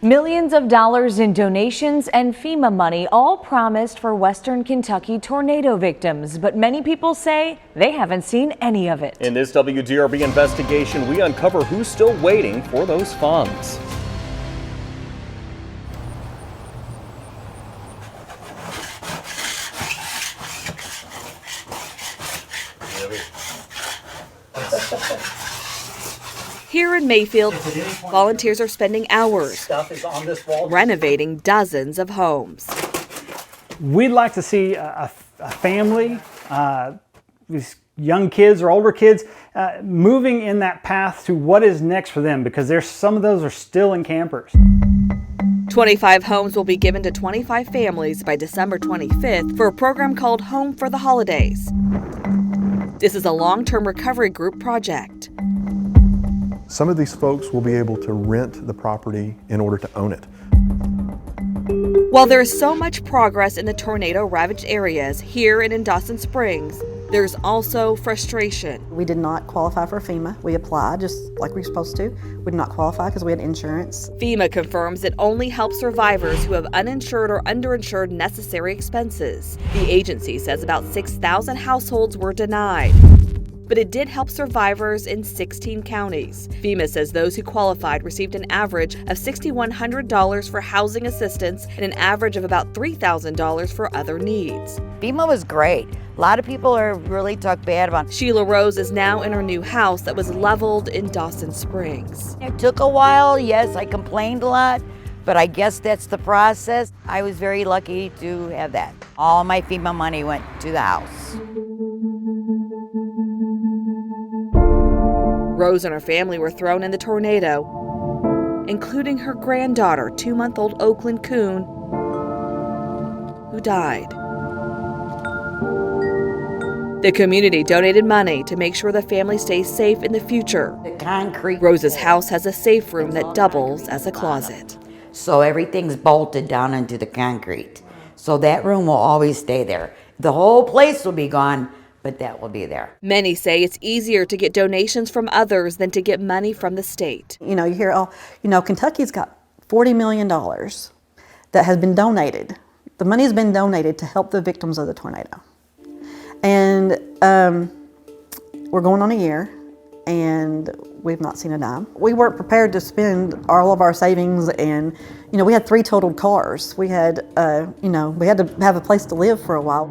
Millions of dollars in donations and FEMA money all promised for Western Kentucky tornado victims, but many people say they haven't seen any of it. In this WDRB investigation, we uncover who's still waiting for those funds. Here in Mayfield, volunteers are spending hours renovating dozens of homes. We'd like to see a family, these young kids or older kids, moving in that path to what is next for them, because there's some of those are still in campers. 25 homes will be given to 25 families by December 25th for a program called Home for the Holidays. This is a long-term recovery group project. Some of these folks will be able to rent the property in order to own it. While there is so much progress in the tornado-ravaged areas here and in Dawson Springs, there's also frustration. We did not qualify for FEMA. We applied just like we were supposed to. We did not qualify because we had insurance. FEMA confirms it only helps survivors who have uninsured or underinsured necessary expenses. The agency says about 6,000 households were denied. But it did help survivors in 16 counties. FEMA says those who qualified received an average of $6,100 for housing assistance and an average of about $3,000 for other needs. FEMA was great. A lot of people are really talk bad about. Sheila Rose is now in her new house that was leveled in Dawson Springs. It took a while. Yes, I complained a lot, but I guess that's the process. I was very lucky to have that. All my FEMA money went to the house. Rose and her family were thrown in the tornado, including her granddaughter, 2-month-old Oakland Coon, who died. The community donated money to make sure the family stays safe in the future. The concrete. Rose's house has a safe room that doubles as a closet. So everything's bolted down into the concrete. So that room will always stay there. The whole place will be gone, but that will be there. Many say it's easier to get donations from others than to get money from the state. You know, you hear, oh, you know, Kentucky's got $40 million that has been donated. The money has been donated to help the victims of the tornado. And we're going on a year, and we've not seen a dime. We weren't prepared to spend all of our savings, and, you know, we had 3 totaled cars. We had, you know, we had to have a place to live for a while.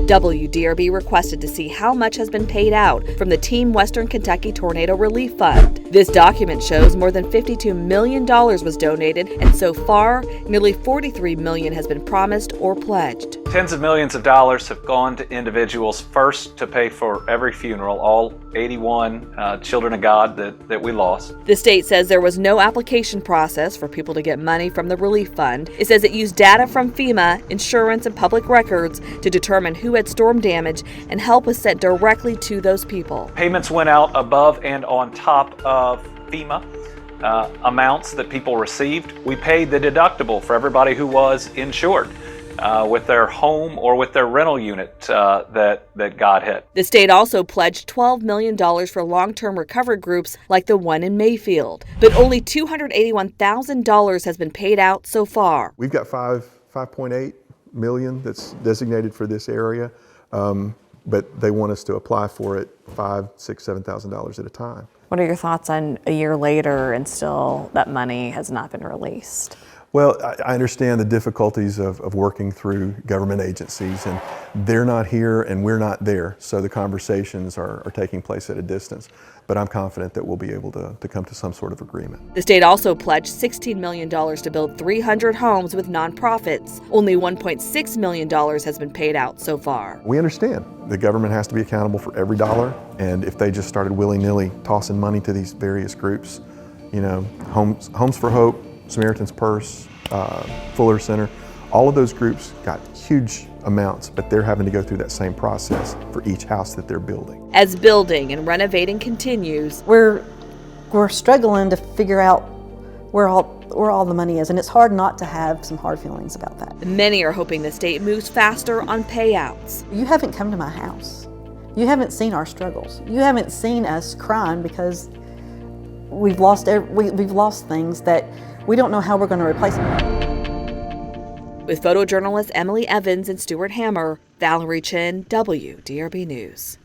WDRB requested to see how much has been paid out from the Team Western Kentucky Tornado Relief Fund. This document shows more than $52 million was donated, and so far, nearly $43 million has been promised or pledged. Tens of millions of dollars have gone to individuals first to pay for every funeral, all 81 children of God that we lost. The state says there was no application process for people to get money from the relief fund. It says it used data from FEMA, insurance, and public records to determine who had storm damage, and help was sent directly to those people. Payments went out above and on top of FEMA amounts that people received. We paid the deductible for everybody who was insured with their home or with their rental unit that got hit. The state also pledged $12 million for long-term recovery groups like the one in Mayfield, but only $281,000 has been paid out so far. We've got $5.8 million that's designated for this area, but they want us to apply for it $5,000, $6,000, $7,000 at a time. What are your thoughts on a year later and still that money has not been released? Well, I understand the difficulties of working through government agencies, and they're not here and we're not there, so the conversations are taking place at a distance. But I'm confident that we'll be able to come to some sort of agreement. The state also pledged $16 million to build 300 homes with nonprofits. Only $1.6 million has been paid out so far. We understand the government has to be accountable for every dollar, and if they just started willy-nilly tossing money to these various groups, you know, Homes for Hope, Samaritan's Purse, Fuller Center, all of those groups got huge amounts, but they're having to go through that same process for each house that they're building. As building and renovating continues, We're struggling to figure out where all the money is, and it's hard not to have some hard feelings about that. many are hoping the state moves faster on payouts. You haven't come to my house. You haven't seen our struggles. You haven't seen us crying because we've lost things that we don't know how we're going to replace them. With photojournalists Emily Evans and Stuart Hammer, Valerie Chin, WDRB News.